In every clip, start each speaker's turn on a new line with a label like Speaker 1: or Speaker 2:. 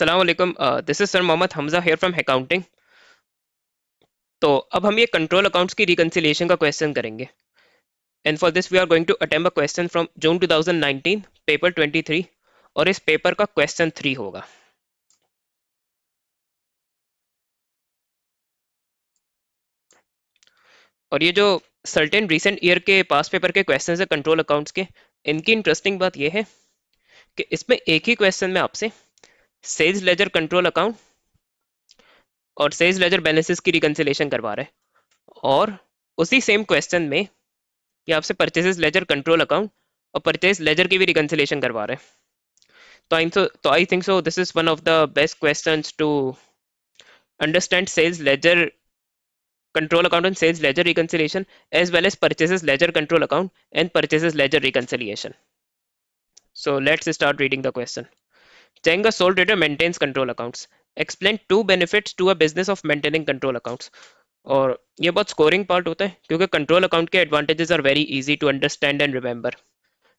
Speaker 1: अस्सलाम वालेकुम। This is sir Mohammad Hamza here from accounting. तो अब हम ये कंट्रोल अकाउंट्स की रिकंसिलिएशन का क्वेश्चन करेंगे। And for this we are going to attempt a question from June 2019 paper 23 और इस पेपर का क्वेश्चन 3 होगा। और ये जो सर्टेन रिसेंट ईयर के पास पेपर के क्वेश्चन है कंट्रोल अकाउंट्स के, इनकी इंटरेस्टिंग बात यह है कि इसमें एक ही क्वेश्चन में आपसे सेल्स लेजर कंट्रोल अकाउंट और सेल्स लेजर बैलेंसेस की रिकंसिलिएशन करवा रहे हैं, और उसी सेम क्वेश्चन में ये आपसे परचेजेस लेजर कंट्रोल अकाउंट और परचेज लेजर की भी रिकंसिलिएशन करवा रहे हैं। I think so this is one of the best questions to understand sales ledger control account and sales ledger reconciliation, as well as purchases ledger control account and purchases ledger reconciliation. So let's start reading the question. Cheng, a sole trader, maintains control accounts. Explain two benefits to a business of maintaining control accounts. और ये बहुत scoring part होता है क्योंकि control account के advantages are very easy to understand and remember.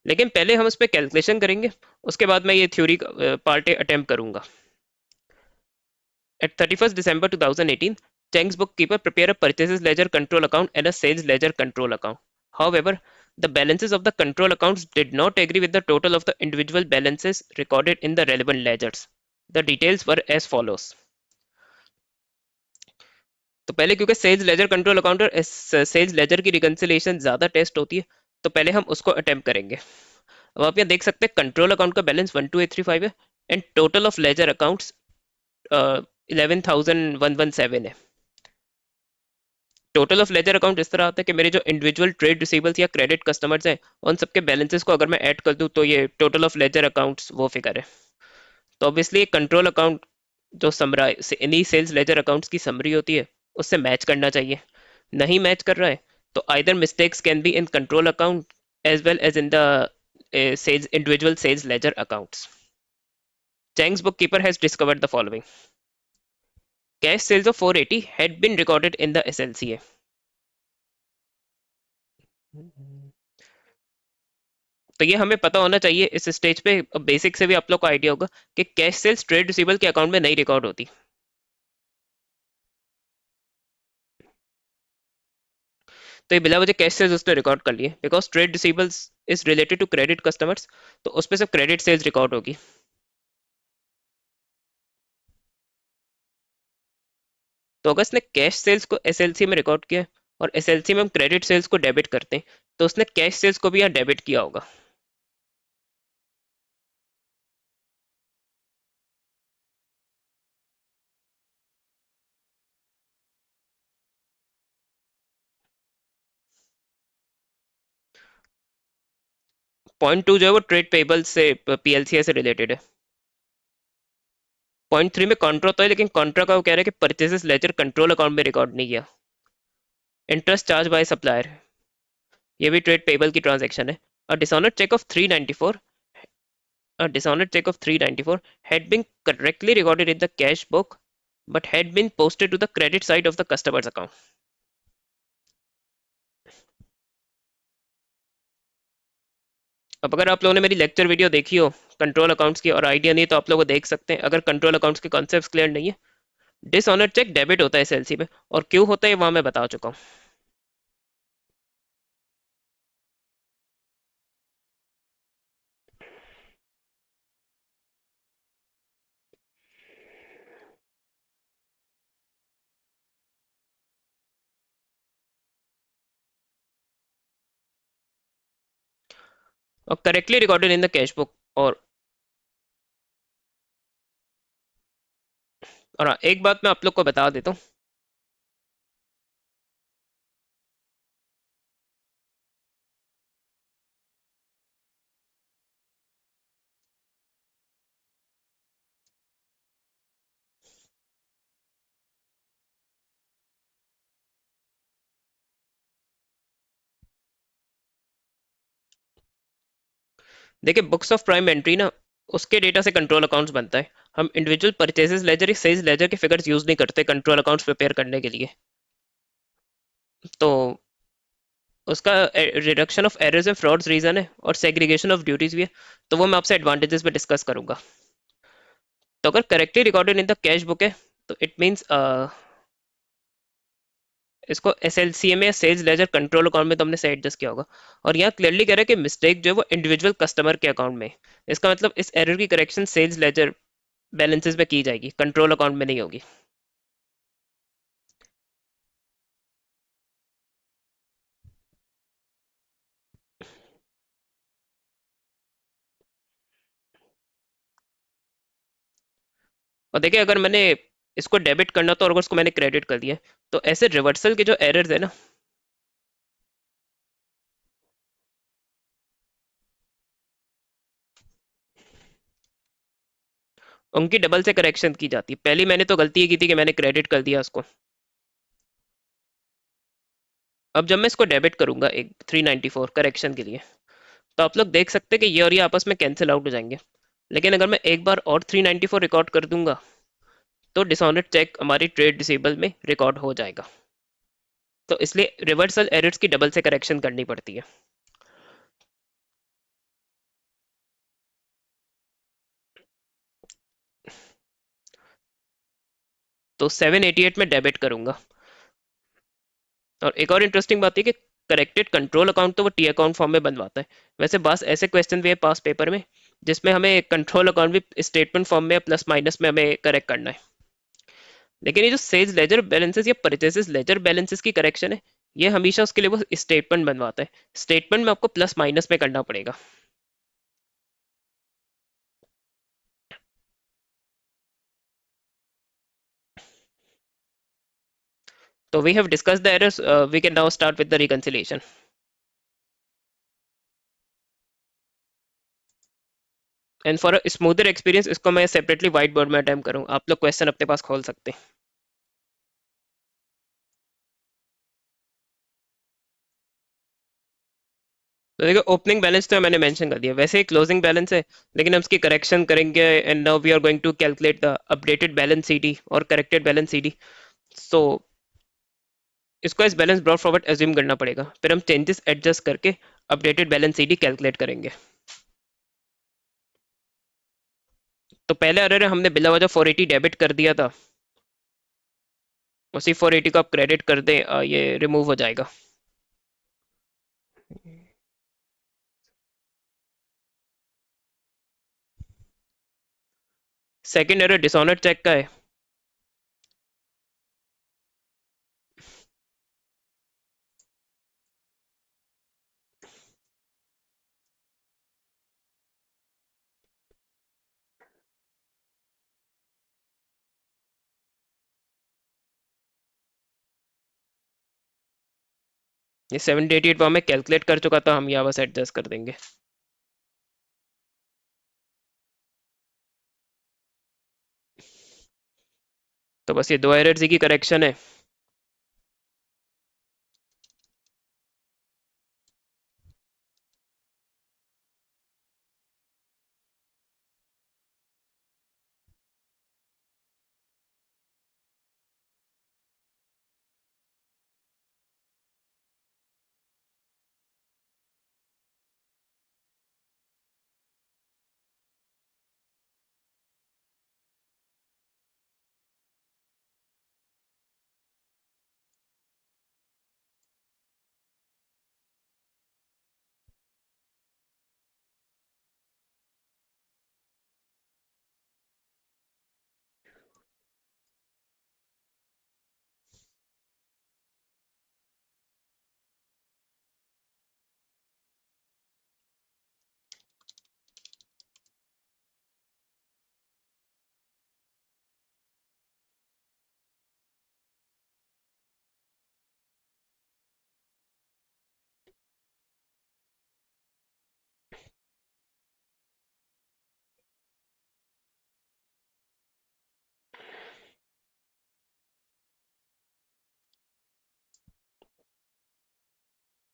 Speaker 1: लेकिन पहले हम उस पर कैलकुलेशन करेंगे, उसके बाद मैं ये थ्योरी पार्ट अटेम्प्ट करूंगा। At 31st December 2018, Cheng's bookkeeper prepared a purchases ledger control account and a sales ledger control account. However, the balances of the control accounts did not agree with the total of the individual balances recorded in the relevant ledgers. The details were as follows. तो पहले क्योंकि sales laser control account और sales laser की reconciliation ज्यादा test होती है, तो पहले हम उसको अटेम्प्ट करेंगे। अब आप यहाँ देख सकते हैं कंट्रोल अकाउंट का बैलेंस 12835 है and total of ledger accounts 11,117 है। टोटल ऑफ लेजर अकाउंट इस तरह आता है कि मेरे जो इंडिविजुअल ट्रेड रिसीवेबल्स या क्रेडिट कस्टमर्स हैं उन सबके बैलेंसेस को अगर मैं ऐड कर दूं तो ये टोटल ऑफ लेजर अकाउंट्स वो फिगर है। तो ऑब्वियसली कंट्रोल अकाउंट जो समराइज इन्हीं सेल्स लेजर अकाउंट्स की समरी होती है उससे मैच करना चाहिए। नहीं मैच कर रहा है तो either mistakes can be in control account as well as in the sales individual sales ledger accounts. Chang's bookkeeper has discovered the following. Cash sales of 480 had been recorded in the SLCA. तो ये हमें पता होना चाहिए इस stage पे। Basic से भी आप लोग को आइडिया होगा कि कैश सेल्स ट्रेड रिसीवेबल के अकाउंट में नहीं रिकॉर्ड होती। तो ये बिला वजह कैश सेल्स उसने रिकॉर्ड कर लिए because trade receivables is related to credit customers, तो उस पर सिर्फ क्रेडिट सेल्स रिकॉर्ड होगी। तो अगर उसने कैश सेल्स को एसएलसी में रिकॉर्ड किया और एसएलसी में हम क्रेडिट सेल्स को डेबिट करते हैं, तो उसने कैश सेल्स को भी यहाँ डेबिट किया होगा। पॉइंट टू जो है वो ट्रेड पेबल से पीएलसीए से रिलेटेड है। पॉइंट थ्री में कॉन्ट्रा होता है, लेकिन कॉन्ट्रा का वो कह रहा है कि परचेजेस लेजर कंट्रोल अकाउंट में रिकॉर्ड नहीं किया। इंटरेस्ट चार्ज बाय सप्लायर, ये भी ट्रेड पेबल की ट्रांजेक्शन है। A dishonoured cheque of 394 A dishonored check of 394 had been correctly recorded in the cash book but had been posted to the credit side of the customer's account. अब अगर आप लोगों ने मेरी lecture video देखी हो control accounts की और आइडिया नहीं तो आप लोग वो देख सकते हैं अगर कंट्रोल अकाउंट्स के कॉन्सेप्ट्स क्लियर नहीं है। डिसऑनर्ड चेक डेबिट होता है एसएलसी में, और क्यों होता है वहां मैं बता चुका हूँ। और correctly recorded in the cash book. और हाँ, एक बात मैं आप लोग को बता देता हूँ। देखिए बुक्स ऑफ प्राइम एंट्री ना, उसके डेटा से कंट्रोल अकाउंट्स बनता है। हम इंडिविजुअल परचेजेस लेजर या सेल्स लेजर के फिगर्स यूज नहीं करते कंट्रोल अकाउंट्स प्रिपेयर करने के लिए। तो उसका reduction of errors and frauds reason है और सेग्रीगेशन ऑफ ड्यूटीज भी है, तो वो मैं आपसे एडवांटेजेस में डिस्कस करूंगा। तो अगर correctly recorded in the cash book है तो इट मीन्स इसको एसएलसीए में या सेल्स लेजर कंट्रोल अकाउंट में तो हमने से एडजस्ट किया होगा। और यहाँ क्लियरली कह रहा है कि मिस्टेक जो है वो इंडिविजुअल कस्टमर के अकाउंट में है। इसका मतलब इस एरर की करेक्शन सेल्स लेजर बैलेंसेस में की जाएगी, कंट्रोल अकाउंट में नहीं होगी। और देखिए अगर मैंने इसको डेबिट करना तो और अगर उसको मैंने क्रेडिट कर दिया तो ऐसे रिवर्सल के जो एरर्स है ना, उनकी डबल से करेक्शन की जाती है। पहली मैंने तो गलती ये की थी कि मैंने क्रेडिट कर दिया उसको। अब जब मैं इसको डेबिट करूंगा एक 394 करेक्शन के लिए, तो आप लोग देख सकते हैं कि ये और ये आपस में कैंसिल आउट हो जाएंगे। लेकिन अगर मैं एक बार और 394 रिकॉर्ड कर दूंगा तो डिसऑनर चेक हमारी ट्रेड डिसेबल में रिकॉर्ड हो जाएगा। तो इसलिए रिवर्सल एरर्स की डबल से करेक्शन करनी पड़ती है। तो 788 में डेबिट करूंगा। और एक और इंटरेस्टिंग बात है कि करेक्टेड कंट्रोल अकाउंट तो वो टी अकाउंट फॉर्म में बनवाता है। वैसे बस ऐसे क्वेश्चन भी है पास पेपर में जिसमें हमें कंट्रोल अकाउंट भी स्टेटमेंट फॉर्म में प्लस माइनस में हमें करेक्ट करना है। लेकिन ये जो सेल्स लेजर बैलेंसेस या परचेसेस लेजर बैलेंसेस की करेक्शन है, ये हमेशा उसके लिए वो स्टेटमेंट बनवाता है। स्टेटमेंट में आपको प्लस माइनस में करना पड़ेगा। तो we have discuss the errors, we can now start with the reconciliation. And for a smoother experience इसको मैं सेपरेटली व्हाइट बोर्ड में अटेम्प्ट करूँ, आप लोग क्वेश्चन अपने पास खोल सकते हैं। तो देखो ओपनिंग बैलेंस तो मैंने मेंशन कर दिया, वैसे ही क्लोजिंग बैलेंस है, लेकिन हम इसकी करेक्शन करेंगे। And now we are going to calculate the updated balance CD और करेक्टेड बैलेंस सीडी। सो इसको इस बैलेंस ब्रॉट फॉरवर्ड एज्यूम करना पड़ेगा, फिर हम चेंजेस एडजस्ट करके अपडेटेड बैलेंस सीडी कैलकुलेट करेंगे। तो पहले अरे हमने बिला वजह 480 डेबिट कर दिया था, उसी 480 को आप क्रेडिट कर दें, ये रिमूव हो जाएगा। सेकंड एरर डिसऑनर चेक का है। ये 788 वो मैं कैलकुलेट कर चुका था, हम यहाँ बस एडजस्ट कर देंगे। तो बस ये दो एरर्स की करेक्शन है।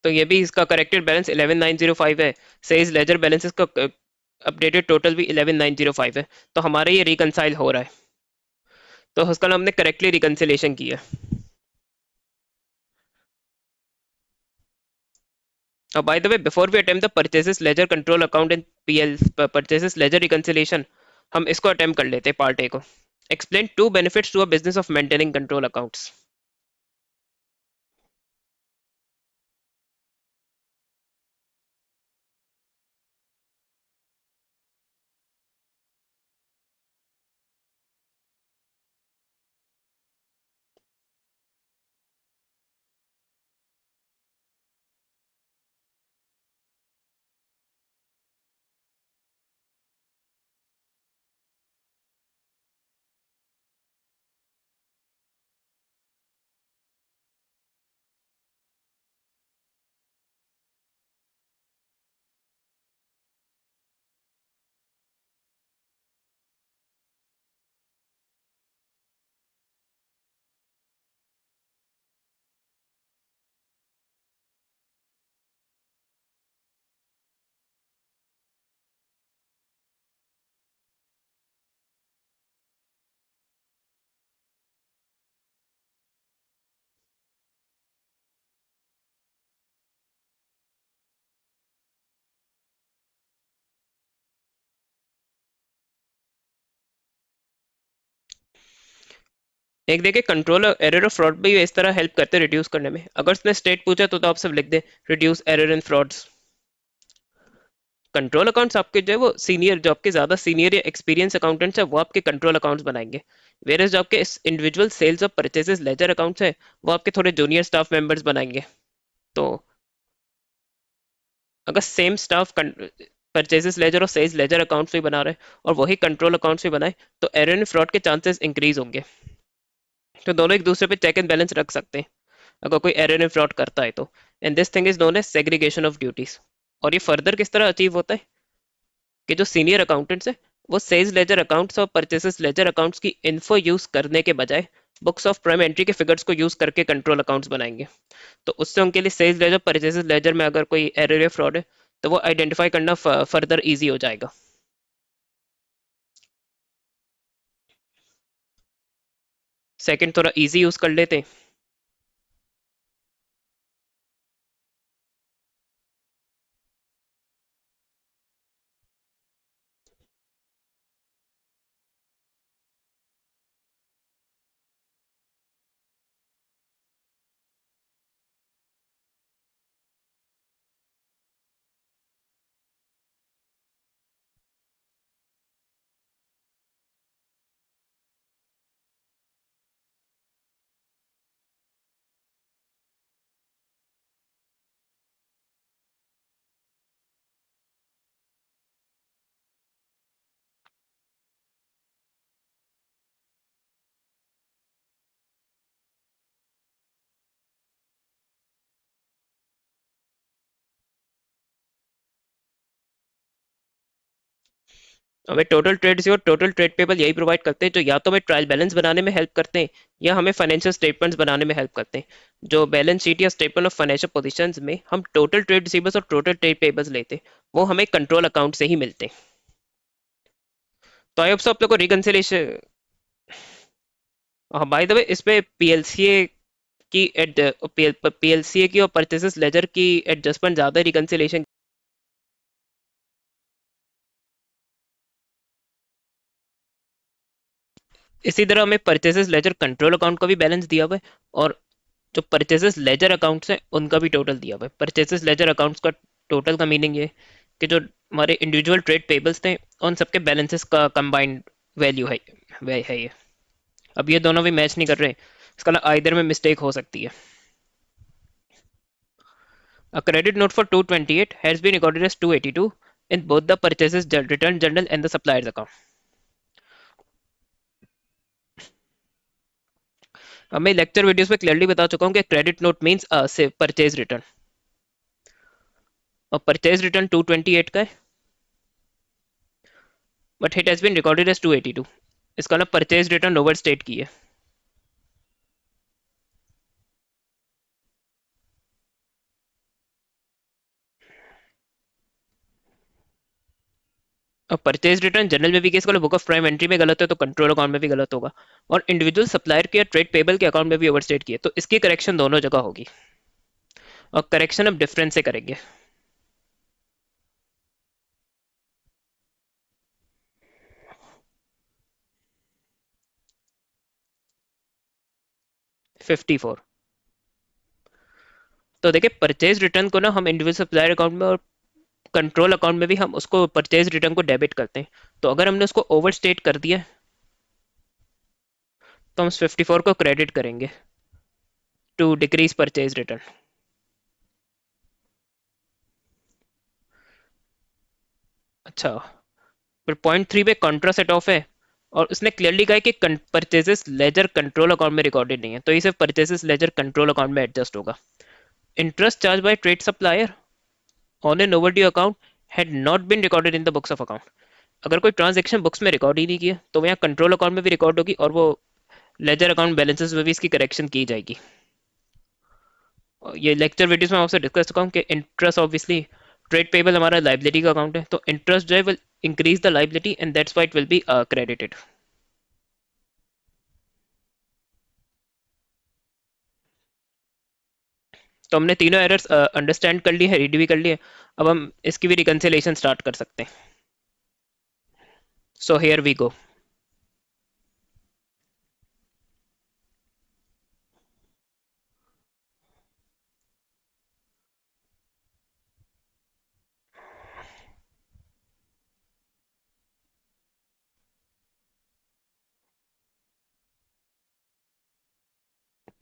Speaker 1: तो ये भी इसका करेक्टेड बैलेंस 11905 है। सेज लेजर बैलेंस इसका अपडेटेड टोटल भी 11905 है। तो हमारा ये रिकंसाइल हो रहा है, तो उसका नाम हमने करेक्टली रिकंसिलेशन किया। अब by the way before we attempt the purchases ledger control account in PL purchases ledger reconciliation, हम इसको अटेम्प्ट कर लेते हैं पार्ट ए को। Explain two benefits to a business of maintaining control accounts. एक देखिए कंट्रोल एरर और फ्रॉड भी इस तरह हेल्प करते हैं रिड्यूस करने में। अगर उसने स्टेट पूछा तो आप सब लिख they reduce error and frauds. Control accounts आपके जो है वो सीनियर, जो आपके ज्यादा सीनियर या एक्सपीरियंस अकाउंटेंट्स है वो आपके कंट्रोल अकाउंट्स बनाएंगे। वेरस जो आपके इंडिविजुअल सेल्स और परचेजेस लेजर अकाउंट्स है वो आपके थोड़े जूनियर स्टाफ मेंबर्स बनाएंगे। तो अगर सेम स्टाफ परचेजेस लेजर और सेल्स लेजर अकाउंट्स भी बना रहे हैं और वही कंट्रोल अकाउंट्स भी बनाए तो एरर एंड फ्रॉड के चांसेस इंक्रीज होंगे। तो दोनों एक दूसरे पे चेक एंड बैलेंस रख सकते हैं अगर कोई एरर एंड फ्रॉड करता है तो। And this thing is known as segregation of duties. और ये फर्दर किस तरह अचीव होता है कि जो सीनियर अकाउंटेंट्स है वो सेल्स लेजर अकाउंट्स और परचेसेस लेजर अकाउंट्स की इन्फो यूज करने के बजाय बुक्स ऑफ प्राइम एंट्री के फिगर्स को यूज करके कंट्रोल अकाउंट्स बनाएंगे। तो उससे उनके लिए सेल्स लेजर परचेसेस लेजर में अगर कोई एरर या फ्रॉड है तो वो आइडेंटिफाई करना फर्दर इजी हो जाएगा। सेकंड थोड़ा इजी यूज कर लेते हैं। हमें टोटल ट्रेड और टोटल ट्रेड पेबल यही प्रोवाइड करते हैं जो या तो हमें ट्रायल बैलेंस बनाने में हेल्प करते हैं या हमें फाइनेंशियल स्टेटमेंट्स बनाने में हेल्प करते हैं। जो बैलेंस शीट या स्टेटमेंट ऑफ फाइनेंशियल पोजीशंस में हम टोटल ट्रेड रिसीवर्स और टोटल ट्रेड पेबल्स लेते हैं वो हमें कंट्रोल अकाउंट से ही मिलते हैं। तो आई होप सो आप लोग को रिकंसिलेशन। बाय द वे इस पे पीएलसीए की पीएलसीए की और परचेसेस लेजर की एडजस्टमेंट ज्यादा रिकंसिलेशन। इसी तरह हमें परचेसेस लेजर कंट्रोल अकाउंट का भी बैलेंस दिया हुआ है और जो परचेसेस लेजर अकाउंट्स हैं उनका भी टोटल दिया हुआ है। परचेसेस लेजर अकाउंट्स का टोटल का मीनिंग ये कि जो हमारे इंडिविजुअल ट्रेड पेबल्स थे उन सबके बैलेंसेस का कंबाइंड वैल्यू है, वह है ये। अब ये दोनों भी मैच नहीं कर रहे, इसका आइदर में मिस्टेक हो सकती है। A credit note for 228 has been recorded as 282 in both the purchases return journal and the supplier's account. अब मैं लेक्चर वीडियोस में क्लियरली बता चुका हूँ कि क्रेडिट नोट मींस से परचेज रिटर्न, और परचेज रिटर्न 228 का है but it has been recorded as 282। इसका ना परचेज रिटर्न ओवर स्टेट की है। और परचेज रिटर्न जनरल में भी case book of prime entry में गलत है तो कंट्रोल अकाउंट में भी गलत होगा, और इंडिविजुअल सप्लायर के या ट्रेड पेबल के अकाउंट में भी ओवरस्टेट की है तो इसकी करेक्शन दोनों जगह होगी। और करेक्शन अब डिफरेंस से करेंगे। 54। तो देखिए परचेज रिटर्न को ना हम इंडिविजुअल सप्लायर अकाउंट में और कंट्रोल अकाउंट में भी हम उसको परचेज रिटर्न को डेबिट करते हैं। तो अगर हमने उसको ओवर स्टेट कर दिया तो हम 54 को क्रेडिट करेंगे टू डिक्रीज परचेज रिटर्न। अच्छा, फिर पॉइंट 3 पे कॉन्ट्रा सेट ऑफ है और उसने क्लियरली कहा है कि परचेजेस लेजर कंट्रोल अकाउंट में रिकॉर्डेड नहीं है, तो ये सिर्फ परचेजेस लेजर कंट्रोल अकाउंट में एडजस्ट होगा। Interest charge by trade supplier on an overdue account had not been recorded in the books of account. अगर कोई ट्रांजेक्शन बुक्स में रिकॉर्ड ही नहीं किया तो वो यहाँ कंट्रोल अकाउंट में भी रिकॉर्ड होगी और वो लेजर अकाउंट बैलेंसेस में भी इसकी करेक्शन की जाएगी। और ये लेक्चर वीडियोस में आपसे डिस्कस चुका हूँ कि इंटरेस्ट ऑब्वियसली ट्रेड पेबल हमारा लाइबिलिटी का अकाउंट है, तो इंटरेस्ट जो है will increase the liability and that's why it will be credited. तो हमने तीनों एरर्स अंडरस्टैंड कर ली है, रीड भी कर ली है। अब हम इसकी भी रिकंसिलेशन स्टार्ट कर सकते हैं। So here we go.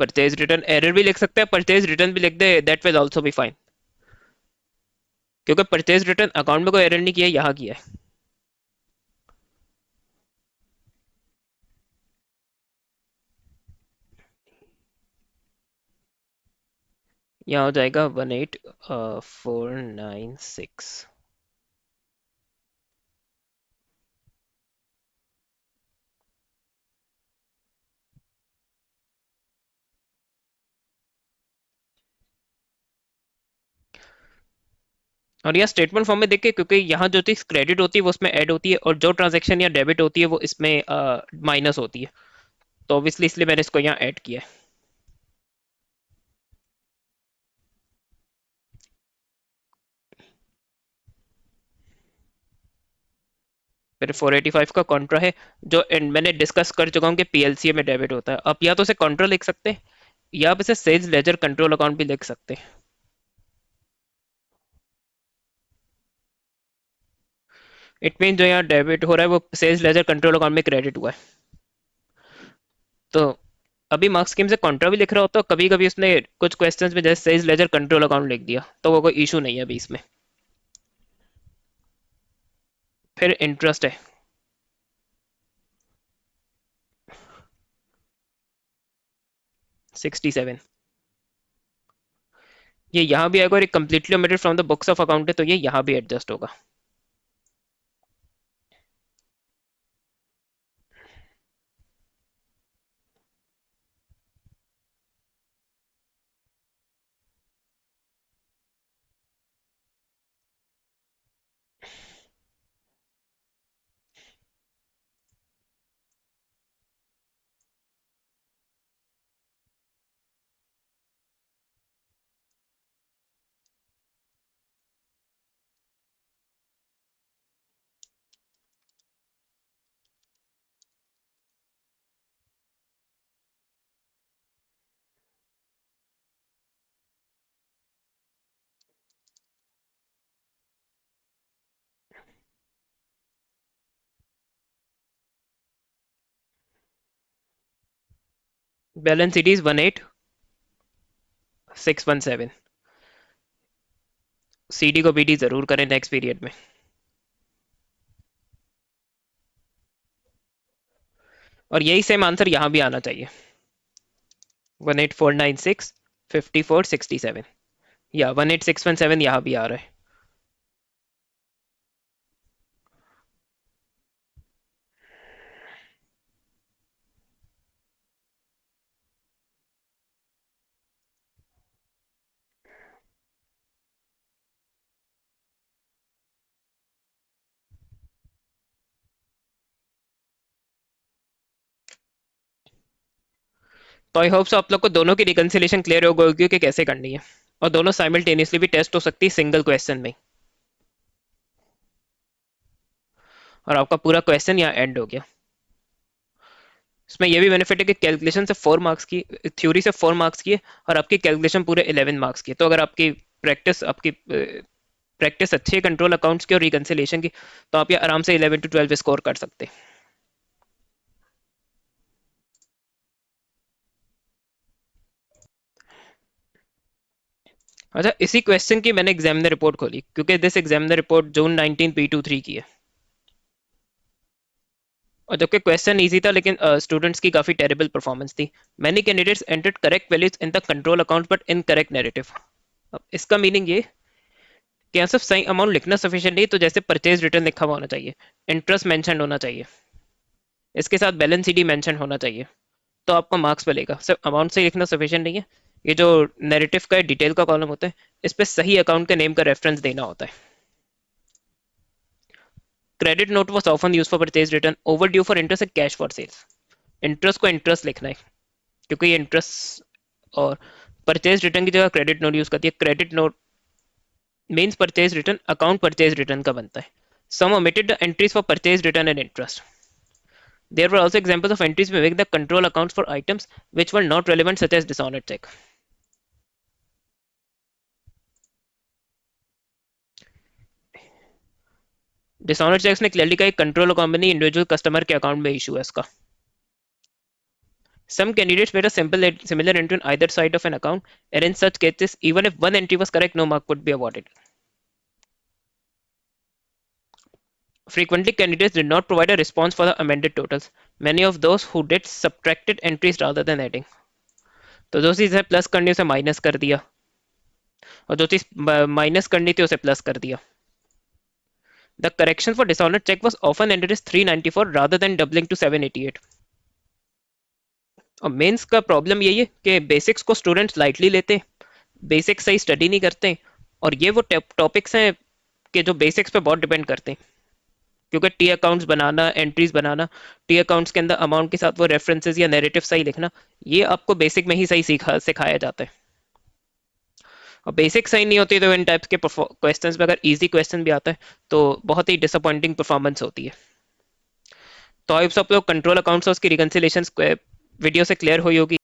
Speaker 1: Purchase return error भी लिख सकते हैं, परचेज रिटर्न भी लिख दे, that will also be fine, क्योंकि परचेज रिटर्न अकाउंट में कोई एरर नहीं किया, यहाँ किया है। यहाँ हो जाएगा 18496। और यहाँ स्टेटमेंट फॉर्म में देखिए, क्योंकि यहाँ जो चीज क्रेडिट होती है वो उसमें ऐड होती है और जो ट्रांजेक्शन या डेबिट होती है वो इसमें माइनस होती है, तो ऑब्वियसली इसलिए मैंने इसको यहाँ ऐड किया है। फिर 485 का कॉन्ट्रा है जो मैंने डिस्कस कर चुका हूँ कि पीएलसीए में डेबिट होता है। आप या तो इसे कॉन्ट्रा लिख सकते हैं या आप इसे सेल्स लेजर कंट्रोल अकाउंट भी लिख सकते हैं। इट मीन जो यहाँ डेबिट हो रहा है वो सेल्स लेजर कंट्रोल अकाउंट में क्रेडिट हुआ है। तो अभी मार्क्स स्कीम से कॉन्ट्रा भी लिख रहा होता, तो कभी कभी उसने कुछ क्वेश्चंस में जैसे सेल्स लेजर कंट्रोल अकाउंट लिख दिया, तो वो कोई इशू नहीं है अभी इसमें। फिर इंटरेस्ट है। 67 ये यहाँ भी आएगा और एक completely omitted from the books of account है, तो ये यहाँ भी एडजस्ट होगा। Balance sheet is 18617। सीडी को बीडी जरूर करें नेक्स्ट पीरियड में। और यही सेम आंसर यहाँ भी आना चाहिए, 18496 5467, या 18617 यहाँ भी आ रहा है। तो आई होप सो आप लोग को दोनों की रिकंसिलेशन क्लियर हो गई होगी कि कैसे करनी है, और दोनों साइमल्टेनियसली भी टेस्ट हो सकती है सिंगल क्वेश्चन में। और आपका पूरा क्वेश्चन यहाँ एंड हो गया। इसमें ये भी बेनिफिट है कि कैलकुलेशन से 4 मार्क्स की, थ्योरी से 4 मार्क्स की है, और आपकी कैलकुलेशन पूरे 11 मार्क्स की है। तो अगर आपकी प्रैक्टिस अच्छी है कंट्रोल अकाउंट्स की और रिकंसिलेशन की, तो आप ये आराम से 11 to 12 स्कोर कर सकते हैं। अच्छा, इसी क्वेश्चन की मैंने एग्जामिनर रिपोर्ट खोली, क्योंकि this examiner report June 19 P23 की है। और जबकि क्वेश्चन इजी था, लेकिन स्टूडेंट्स की काफी टेरेबल परफॉर्मेंस थी। Many candidates entered correct values in the control account but in correct narrative. अब इसका मीनिंग ये कि यहाँ सिर्फ सही अमाउंट लिखना सफिशिएंट नहीं, तो जैसे परचेज रिटर्न लिखा हुआ होना चाहिए, इंटरेस्ट मेंशन होना चाहिए, इसके साथ बैलेंस शीट मेंशन होना चाहिए, तो आपको मार्क्स मिलेगा। सिर्फ अमाउंट से लिखना सफिशिएंट नहीं है। ये जो नैरेटिव का डिटेल का कॉलम होता है, इस पे सही अकाउंट के नेम का रेफरेंस देना होता है। Credit note was often use for purchase return, overdue for interest, cash for sales. Interest को इंटरेस्ट लिखना है, क्योंकि ये इंटरेस्ट, और परचेज रिटर्न की जगह क्रेडिट नोट यूज करती है। Credit note means purchase return, account purchase return का बनता है। सम omitted the entries for purchase return and interest. There were also examples of entries where the control accounts for items which were not relevant, such as dishonored check. Dishonored checks ने clearly कहा control account में नहीं, individual customer के account में issue है इसका। Some candidates made a similar entry on either side of an account, and in such cases, even if one entry was correct, no mark could be awarded. Frequently, candidates did not provide a response for the amended totals. Many of those who did subtracted entries rather than adding. तो जो चीज़ है plus करनी उसे minus कर दिया, और जो चीज़ minus करनी थी उसे प्लस कर दिया। The correction for dishonored check was often entered as 394 rather than doubling to 788. और मेंस का प्रॉब्लम यही है कि बेसिक्स को स्टूडेंट्स लाइटली लेते हैं, बेसिक्स सही स्टडी नहीं करते, और ये वो टॉपिक्स हैं कि जो बेसिक्स पे बहुत डिपेंड करते हैं। क्योंकि टी अकाउंट्स बनाना, एंट्रीज बनाना, टी अकाउंट्स के अंदर अमाउंट के साथ वो रेफरेंसेस या नैरेटिव सही लिखना, ये आपको बेसिक में ही सही सिखाया जाता है। और बेसिक सही नहीं होती तो इन टाइप्स के क्वेश्चंस में अगर इजी क्वेश्चन भी आता है तो बहुत ही डिसअपॉइंटिंग परफॉर्मेंस होती है। तो आई सब लोग कंट्रोल अकाउंट्स और उसकी रिकंसिलेशन वीडियो से क्लियर हुई होगी।